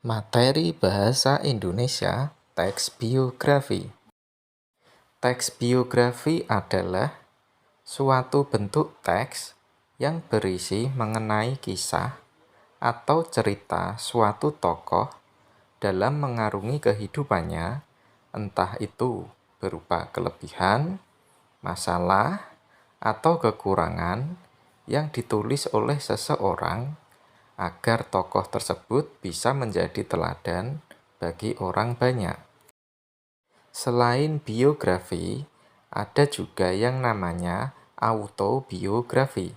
Materi Bahasa Indonesia Teks Biografi. Teks biografi adalah suatu bentuk teks yang berisi mengenai kisah atau cerita suatu tokoh dalam mengarungi kehidupannya, entah itu berupa kelebihan, masalah, atau kekurangan yang ditulis oleh seseorang agar tokoh tersebut bisa menjadi teladan bagi orang banyak. Selain biografi, ada juga yang namanya autobiografi.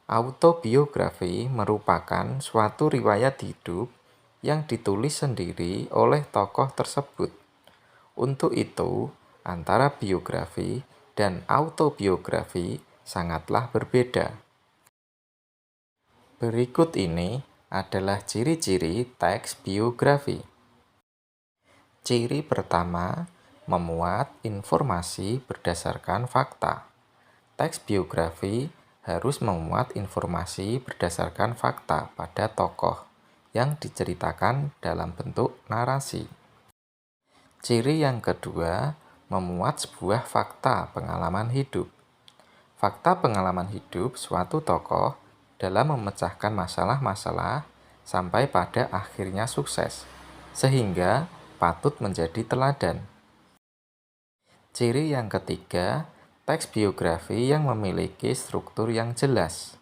Autobiografi merupakan suatu riwayat hidup yang ditulis sendiri oleh tokoh tersebut. Untuk itu, antara biografi dan autobiografi sangatlah berbeda. Berikut ini adalah ciri-ciri teks biografi. Ciri pertama, memuat informasi berdasarkan fakta. Teks biografi harus memuat informasi berdasarkan fakta pada tokoh yang diceritakan dalam bentuk narasi. Ciri yang kedua, memuat sebuah fakta pengalaman hidup. Fakta pengalaman hidup suatu tokoh dalam memecahkan masalah-masalah sampai pada akhirnya sukses, sehingga patut menjadi teladan. Ciri yang ketiga, teks biografi yang memiliki struktur yang jelas.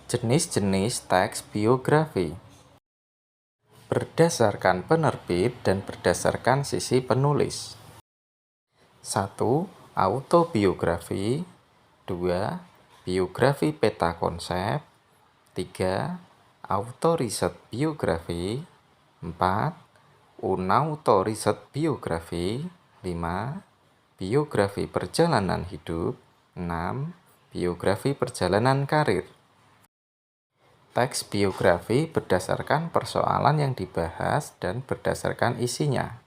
Jenis-jenis teks biografi berdasarkan penerbit dan berdasarkan sisi penulis. 1. Autobiografi. 2. Biografi peta konsep. 3. Auto-riset biografi. 4. Unauto-riset biografi. 5. Biografi perjalanan hidup. 6. Biografi perjalanan karir. Teks biografi berdasarkan persoalan yang dibahas dan berdasarkan isinya.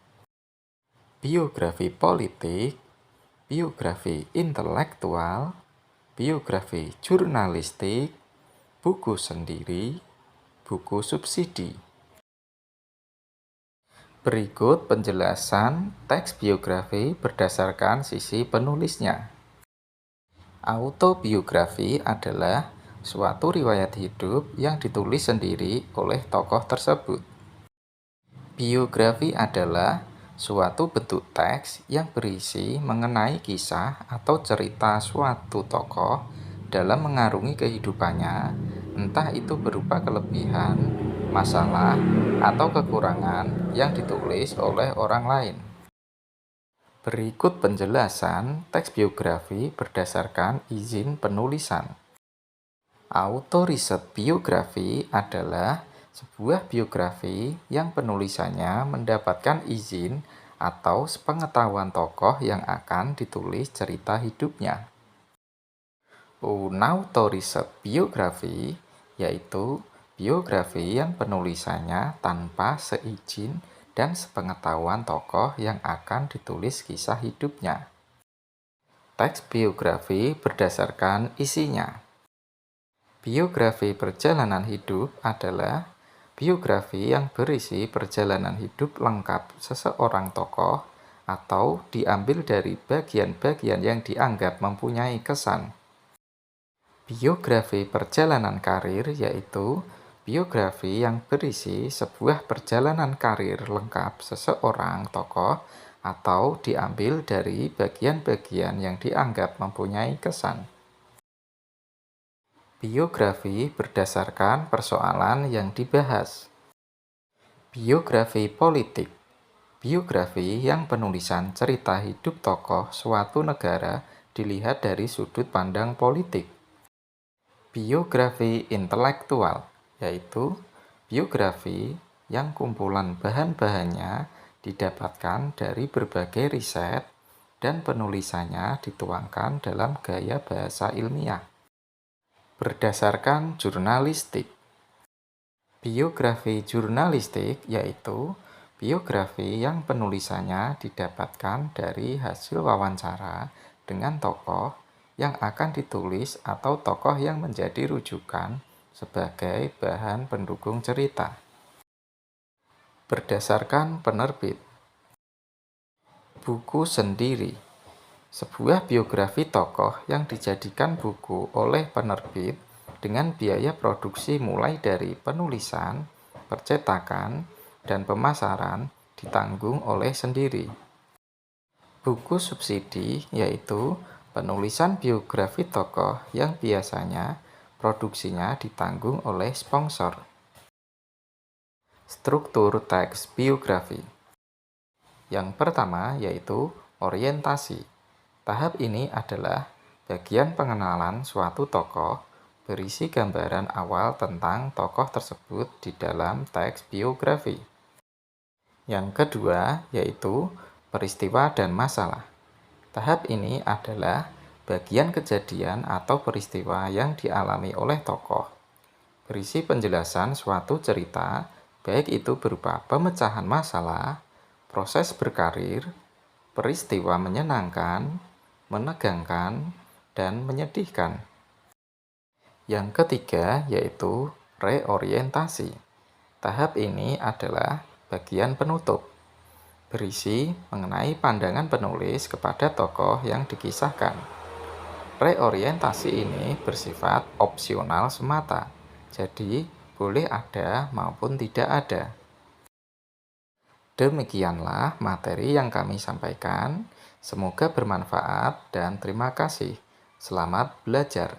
Biografi politik, biografi intelektual, biografi jurnalistik, buku sendiri, buku subsidi. Berikut penjelasan teks biografi berdasarkan sisi penulisnya. Autobiografi adalah suatu riwayat hidup yang ditulis sendiri oleh tokoh tersebut. Biografi adalah suatu bentuk teks yang berisi mengenai kisah atau cerita suatu tokoh dalam mengarungi kehidupannya, entah itu berupa kelebihan, masalah, atau kekurangan yang ditulis oleh orang lain. Berikut penjelasan teks biografi berdasarkan izin penulisan. Auto-riset biografi adalah sebuah biografi yang penulisannya mendapatkan izin atau sepengetahuan tokoh yang akan ditulis cerita hidupnya. Unauto-riset biografi yaitu biografi yang penulisannya tanpa seizin dan sepengetahuan tokoh yang akan ditulis kisah hidupnya. Teks biografi berdasarkan isinya. Biografi perjalanan hidup adalah biografi yang berisi perjalanan hidup lengkap seseorang tokoh atau diambil dari bagian-bagian yang dianggap mempunyai kesan. Biografi perjalanan karir yaitu biografi yang berisi sebuah perjalanan karir lengkap seseorang tokoh atau diambil dari bagian-bagian yang dianggap mempunyai kesan. Biografi berdasarkan persoalan yang dibahas. Biografi politik. Biografi yang penulisan cerita hidup tokoh suatu negara dilihat dari sudut pandang politik. Biografi intelektual, yaitu biografi yang kumpulan bahan-bahannya didapatkan dari berbagai riset dan penulisannya dituangkan dalam gaya bahasa ilmiah. Berdasarkan jurnalistik. Biografi jurnalistik yaitu biografi yang penulisannya didapatkan dari hasil wawancara dengan tokoh yang akan ditulis atau tokoh yang menjadi rujukan sebagai bahan pendukung cerita. Berdasarkan penerbit. Buku sendiri. Sebuah biografi tokoh yang dijadikan buku oleh penerbit dengan biaya produksi mulai dari penulisan, percetakan, dan pemasaran ditanggung oleh sendiri. Buku subsidi yaitu penulisan biografi tokoh yang biasanya produksinya ditanggung oleh sponsor. Struktur teks biografi. Yang pertama yaitu orientasi. Tahap ini adalah bagian pengenalan suatu tokoh, berisi gambaran awal tentang tokoh tersebut di dalam teks biografi. Yang kedua yaitu peristiwa dan masalah. Tahap ini adalah bagian kejadian atau peristiwa yang dialami oleh tokoh, berisi penjelasan suatu cerita, baik itu berupa pemecahan masalah, proses berkarir, peristiwa menyenangkan, menegangkan, dan menyedihkan. Yang ketiga yaitu reorientasi. Tahap ini adalah bagian penutup, berisi mengenai pandangan penulis kepada tokoh yang dikisahkan. Reorientasi ini bersifat opsional semata, jadi boleh ada maupun tidak ada. Demikianlah materi yang kami sampaikan. Semoga bermanfaat dan terima kasih. Selamat belajar.